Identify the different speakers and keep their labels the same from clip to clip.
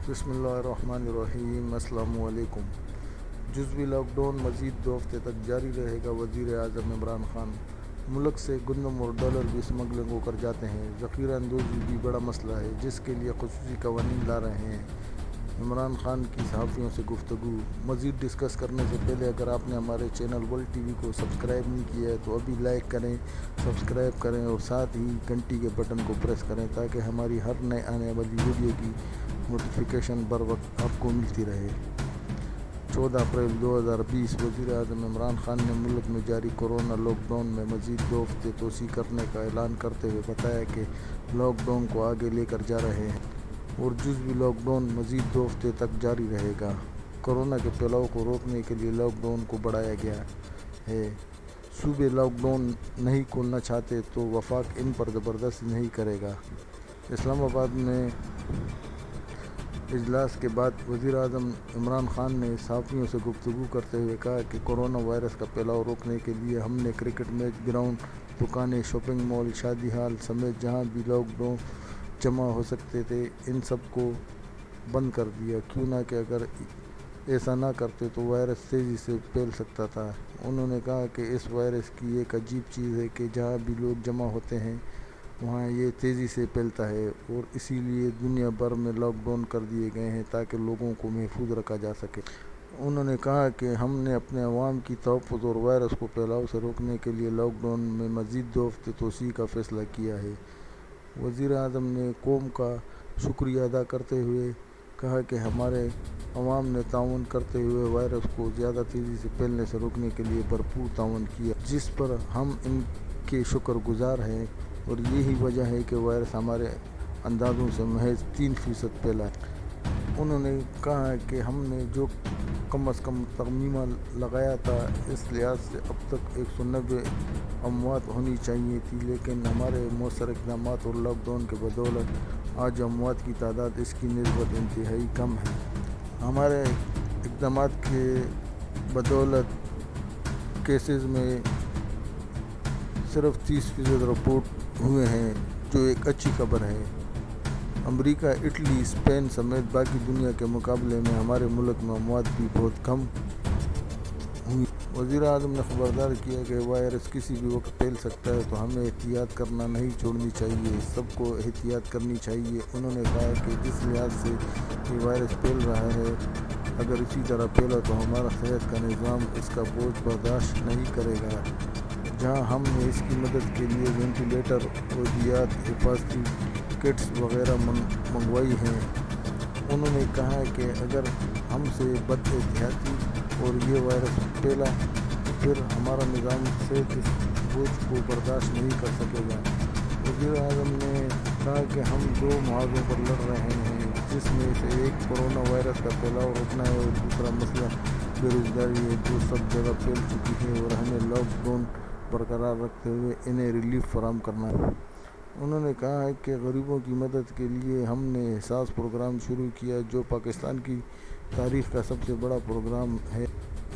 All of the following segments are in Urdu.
Speaker 1: بسم اللہ الرحمن الرحیم۔ السلام علیکم۔ جزوی لاک ڈاؤن مزید 2 ہفتے تک جاری رہے گا۔ وزیراعظم عمران خان ملک سے گندم اور ڈالر بھی اسمگلنگ ہو کر جاتے ہیں۔ ذخیرہ اندوزی بھی بڑا مسئلہ ہے جس کے لیے خصوصی قوانین لا رہے ہیں۔ عمران خان کی صحافیوں سے گفتگو۔ مزید ڈسکس کرنے سے پہلے اگر آپ نے ہمارے چینل ورلڈ ٹی وی کو سبسکرائب نہیں کیا ہے تو ابھی لائک کریں، سبسکرائب کریں اور ساتھ ہی گھنٹی کے بٹن کو پریس کریں تاکہ ہماری ہر نئے آنے والی ویڈیو کی نوٹیفیکیشن بر وقت آپ کو ملتی رہے۔ 14 اپریل 2020 وزیراعظم عمران خان نے ملک میں جاری کورونا لاک ڈاؤن میں مزید 2 ہفتے توسیع کرنے کا اعلان کرتے ہوئے بتایا کہ لاک ڈاؤن کو آگے لے کر جا رہے ہیں اور جزوی لاک ڈاؤن مزید 2 ہفتے تک جاری رہے گا۔ کورونا کے پھیلاؤ کو روکنے کے لیے لاک ڈاؤن کو بڑھایا گیا ہے۔ صوبے لاک ڈاؤن نہیں کھولنا چاہتے تو وفاق ان پر زبردستی نہیں کرے گا۔ اسلام آباد میں اجلاس کے بعد وزیراعظم عمران خان نے صحافیوں سے گفتگو کرتے ہوئے کہا کہ کورونا وائرس کا پھیلاؤ روکنے کے لیے ہم نے کرکٹ میچ گراؤنڈ، دکانیں، شاپنگ مال، شادی ہال سمیت جہاں بھی لاک ڈاؤن جمع ہو سکتے تھے ان سب کو بند کر دیا، کیوں نہ کہ اگر ایسا نہ کرتے تو وائرس تیزی سے پھیل سکتا تھا۔ انہوں نے کہا کہ اس وائرس کی ایک عجیب چیز ہے کہ جہاں بھی لوگ جمع ہوتے ہیں وہاں یہ تیزی سے پھیلتا ہے اور اسی لیے دنیا بھر میں لاک ڈاؤن کر دیے گئے ہیں تاکہ لوگوں کو محفوظ رکھا جا سکے۔ انہوں نے کہا کہ ہم نے اپنے عوام کی تحفظ اور وائرس کو پھیلاؤ سے روکنے کے لیے لاک ڈاؤن میں مزید 2 ہفتے توسیع کا فیصلہ کیا ہے۔ وزیراعظم نے قوم کا شکریہ ادا کرتے ہوئے کہا کہ ہمارے عوام نے تعاون کرتے ہوئے وائرس کو زیادہ تیزی سے پھیلنے سے روکنے کے لیے بھرپور تعاون کیا جس پر ہم ان کے شکر گزار ہیں اور یہی وجہ ہے کہ وائرس ہمارے اندازوں سے محض 3% پھیلا ہے۔ انہوں نے کہا کہ ہم نے جو کم از کم تخمینہ لگایا تھا اس لحاظ سے اب تک 190 اموات ہونی چاہیے تھی، لیکن ہمارے مؤثر اقدامات اور لاک ڈاؤن کے بدولت آج اموات کی تعداد اس کی نسبت انتہائی کم ہے۔ ہمارے اقدامات کے بدولت کیسز میں صرف 30% رپورٹ ہوئے ہیں جو ایک اچھی خبر ہے۔ امریکہ، اٹلی، اسپین سمیت باقی دنیا کے مقابلے میں ہمارے ملک میں اموات بھی بہت کم ہوئی۔ وزیراعظم نے خبردار کیا کہ وائرس کسی بھی وقت پھیل سکتا ہے تو ہمیں احتیاط کرنا نہیں چھوڑنی چاہیے، سب کو احتیاط کرنی چاہیے۔ انہوں نے کہا کہ جس لحاظ سے یہ وائرس پھیل رہا ہے اگر اسی طرح پھیلا تو ہمارا صحت کا نظام اس کا بوجھ برداشت نہیں کرے گا۔ جہاں ہم نے اس کی مدد کے لیے وینٹیلیٹر، ادویات، حفاظتی کٹس وغیرہ منگوائی ہیں۔ انہوں نے کہا کہ اگر ہم سے بد احتیاطی اور یہ وائرس پھیلا تو پھر ہمارا نظام صحت اس بوجھ کو برداشت نہیں کر سکے گا۔ وزیراعظم نے کہا کہ ہم 2 محاذوں پر لڑ رہے ہیں جس میں سے ایک کورونا وائرس کا پھیلاؤ روکنا ہے اور دوسرا مسئلہ بے روزگاری ہے جو سب جگہ پھیل چکی ہے اور ہمیں لاک ڈاؤن برقرار رکھتے ہوئے انہیں ریلیف فراہم کرنا ہے۔ انہوں نے کہا کہ غریبوں کی مدد کے لیے ہم نے احساس پروگرام شروع کیا جو پاکستان کی تاریخ کا سب سے بڑا پروگرام ہے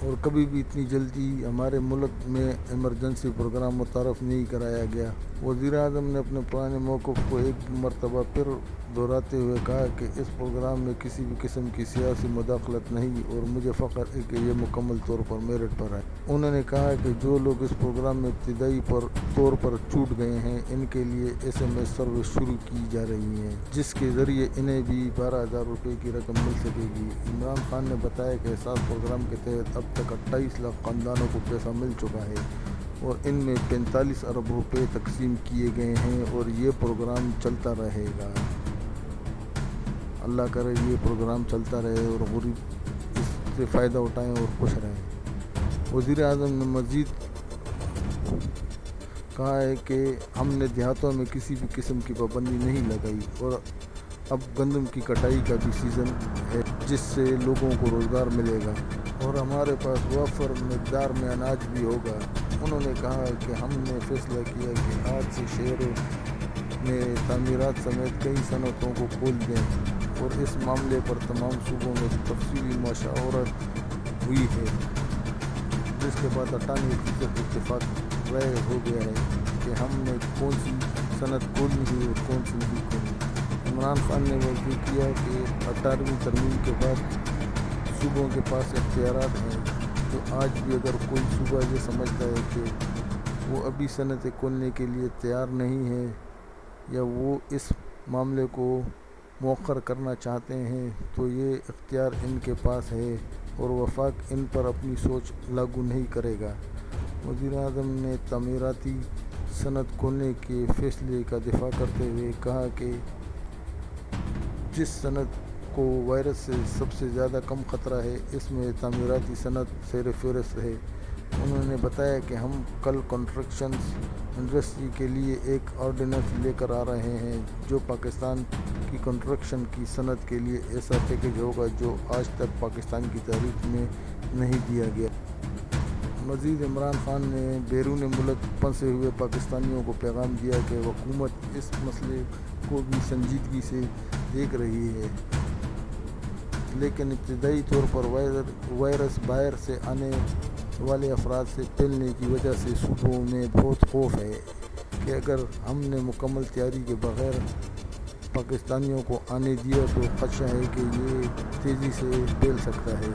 Speaker 1: اور کبھی بھی اتنی جلدی ہمارے ملک میں ایمرجنسی پروگرام متعارف نہیں کرایا گیا۔ وزیراعظم نے اپنے پرانے موقف کو ایک مرتبہ پھر دہراتے ہوئے کہا کہ اس پروگرام میں کسی بھی قسم کی سیاسی مداخلت نہیں اور مجھے فخر ہے کہ یہ مکمل طور پر میرٹ پر ہے۔ انہوں نے کہا کہ جو لوگ اس پروگرام میں ابتدائی طور پر چھوٹ گئے ہیں ان کے لیے SMS سروس شروع کی جا رہی ہے جس کے ذریعے انہیں بھی 12,000 روپے کی رقم مل سکے گی۔ عمران خان نے بتایا کہ احساس پروگرام کے تحت اب تک 28 لاکھ خاندانوں کو پیسہ مل چکا ہے اور ان میں 45 ارب روپے تقسیم کیے گئے ہیں اور یہ پروگرام چلتا رہے گا۔ اللہ کرے یہ پروگرام چلتا رہے اور غریب اس سے فائدہ اٹھائیں اور خوش رہیں۔ وزیراعظم نے مزید کہا ہے کہ ہم نے دیہاتوں میں کسی بھی قسم کی پابندی نہیں لگائی اور اب گندم کی کٹائی کا بھی سیزن ہے جس سے لوگوں کو روزگار ملے گا اور ہمارے پاس وافر مقدار میں اناج بھی ہوگا۔ انہوں نے کہا کہ ہم نے فیصلہ کیا کہ آج سے شہروں میں تعمیرات سمیت کئی صنعتوں کو کھول دیں اور اس معاملے پر تمام صوبوں میں تفصیلی مشاورت ہوئی ہے جس کے بعد 98% اتفاق رائے ہو گیا ہے کہ ہم نے کون سی صنعت کھولنی ہے اور کون سی نہیں کھولنی۔ عمران خان نے واضح کیا کہ 18ویں ترمیم کے بعد صوبوں کے پاس اختیارات ہیں، تو آج بھی اگر کوئی صوبہ یہ سمجھتا ہے کہ وہ ابھی صنعتیں کھولنے کے لیے تیار نہیں ہے یا وہ اس معاملے کو مؤخر کرنا چاہتے ہیں تو یہ اختیار ان کے پاس ہے اور وفاق ان پر اپنی سوچ لاگو نہیں کرے گا۔ وزیراعظم نے تعمیراتی صنعت کھولنے کے فیصلے کا دفاع کرتے ہوئے کہا کہ جس صنعت کو وائرس سے سب سے زیادہ کم خطرہ ہے اس میں تعمیراتی صنعت زیر فہرست ہے۔ انہوں نے بتایا کہ ہم کل کنسٹرکشن انڈسٹری کے لیے ایک آرڈیننس لے کر آ رہے ہیں جو پاکستان کی کنسٹرکشن کی صنعت کے لیے ایسا پیکیج ہوگا جو آج تک پاکستان کی تاریخ میں نہیں دیا گیا۔ مزید عمران خان نے بیرون ملک پھنسے ہوئے پاکستانیوں کو پیغام دیا کہ حکومت اس مسئلے کو بھی سنجیدگی سے دیکھ رہی ہے، لیکن ابتدائی طور پر وائرس باہر سے آنے والے افراد سے پھیلنے کی وجہ سے صوبوں میں بہت خوف ہے کہ اگر ہم نے مکمل تیاری کے بغیر پاکستانیوں کو آنے دیا تو خدشہ ہے کہ یہ تیزی سے پھیل سکتا ہے۔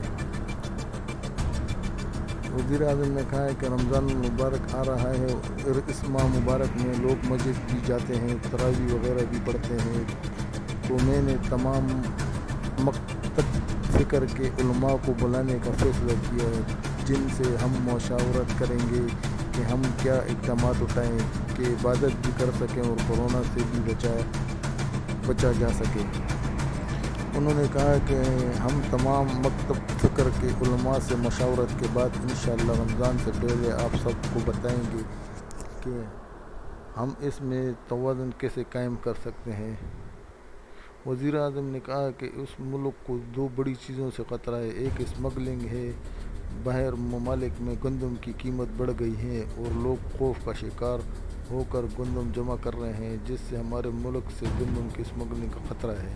Speaker 1: وزیراعظم نے کہا کہ رمضان المبارک آ رہا ہے اور اس ماہ مبارک میں لوگ مسجد بھی جاتے ہیں، تراویح وغیرہ بھی پڑھتے ہیں، تو میں نے تمام مکتب فکر کے علماء کو بلانے کا فیصلہ کیا ہے جن سے ہم مشاورت کریں گے کہ ہم کیا اقدامات اٹھائیں کہ عبادت بھی کر سکیں اور کورونا سے بھی بچا جا سکے۔ انہوں نے کہا کہ ہم تمام مکتب فکر کے علماء سے مشاورت کے بعد انشاءاللہ رمضان سے پہلے آپ سب کو بتائیں گے کہ ہم اس میں توازن کیسے قائم کر سکتے ہیں۔ وزیر اعظم نے کہا کہ اس ملک کو دو بڑی چیزوں سے خطرہ ہے، ایک اسمگلنگ ہے، باہر ممالک میں گندم کی قیمت بڑھ گئی ہے اور لوگ خوف کا شکار ہو کر گندم جمع کر رہے ہیں جس سے ہمارے ملک سے گندم کی اسمگلنگ کا خطرہ ہے۔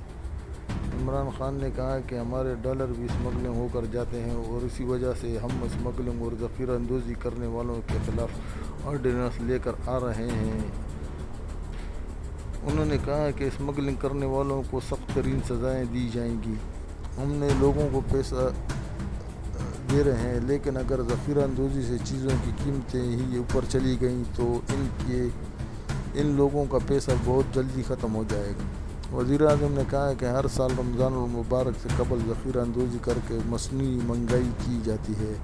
Speaker 1: عمران خان نے کہا کہ ہمارے ڈالر بھی اسمگلنگ ہو کر جاتے ہیں اور اسی وجہ سے ہم اسمگلنگ اور ذخیرہ اندوزی کرنے والوں کے خلاف آرڈیننس لے کر آ رہے ہیں۔ انہوں نے کہا کہ اسمگلنگ کرنے والوں کو سخت ترین سزائیں دی جائیں گی۔ ہم نے لوگوں کو پیسہ دے رہے ہیں لیکن اگر ذخیرہ اندوزی سے چیزوں کی قیمتیں ہی اوپر چلی گئیں تو ان لوگوں کا پیسہ بہت جلدی ختم ہو جائے گا۔ وزیر اعظم نے کہا کہ ہر سال رمضان المبارک سے قبل ذخیرہ اندوزی کر کے مصنوعی مہنگائی کی جاتی ہے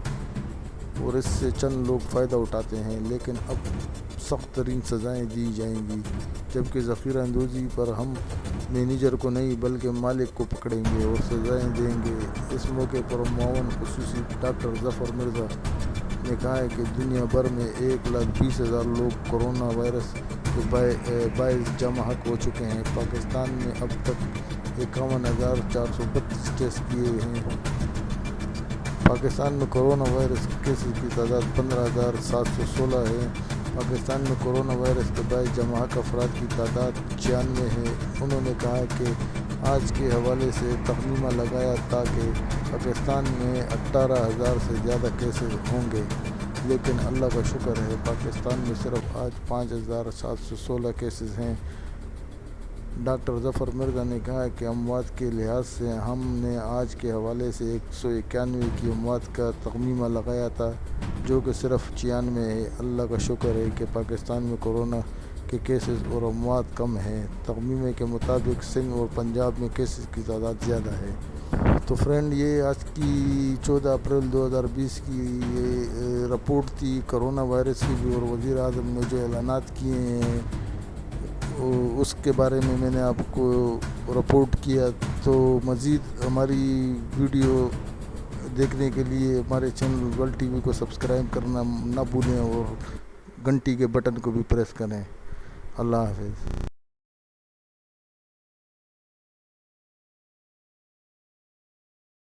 Speaker 1: اور اس سے چند لوگ فائدہ اٹھاتے ہیں، لیکن اب سخت ترین سزائیں دی جائیں گی جبکہ ذخیرہ اندوزی پر ہم مینیجر کو نہیں بلکہ مالک کو پکڑیں گے اور سزائیں دیں گے۔ اس موقع پر معاون خصوصی ڈاکٹر ظفر مرزا نے کہا کہ دنیا بھر میں 1,20,000 لوگ کورونا وائرس کے باعث جمع حق ہو چکے ہیں۔ پاکستان میں اب تک 51,432 ٹیسٹ کیے ہیں۔ پاکستان میں کورونا وائرس کیسز کی تعداد 15,716 ہے۔ پاکستان میں کورونا وائرس کے باعث جمع حق افراد کی تعداد 96 ہے۔ انہوں نے کہا کہ آج کے حوالے سے تخمینہ لگایا تھا کہ پاکستان میں 18,000 سے زیادہ کیسز ہوں گے، لیکن اللہ کا شکر ہے پاکستان میں صرف آج 5,716 کیسز ہیں۔ ڈاکٹر ظفر مرزا نے کہا کہ اموات کے لحاظ سے ہم نے آج کے حوالے سے 191 کی اموات کا تخمینہ لگایا تھا جو کہ صرف 96 ہے۔ اللہ کا شکر ہے کہ پاکستان میں کورونا کے کیسز اور اموات کم ہیں۔ تخمینے کے مطابق سندھ اور پنجاب میں کیسز کی تعداد زیادہ ہے۔ تو فرینڈ، یہ آج کی 14 اپریل 2020 کی یہ رپورٹ تھی کرونا وائرس کی بھی، اور وزیر اعظم نے جو اعلانات کیے ہیں اس کے بارے میں نے آپ کو رپورٹ کیا۔ تو مزید ہماری ویڈیو دیکھنے کے لیے ہمارے چینل ورلڈ ٹی وی کو سبسکرائب کرنا نہ بھولیں اور گھنٹی کے بٹن کو بھی پریس کریں۔ اللہ حافظ۔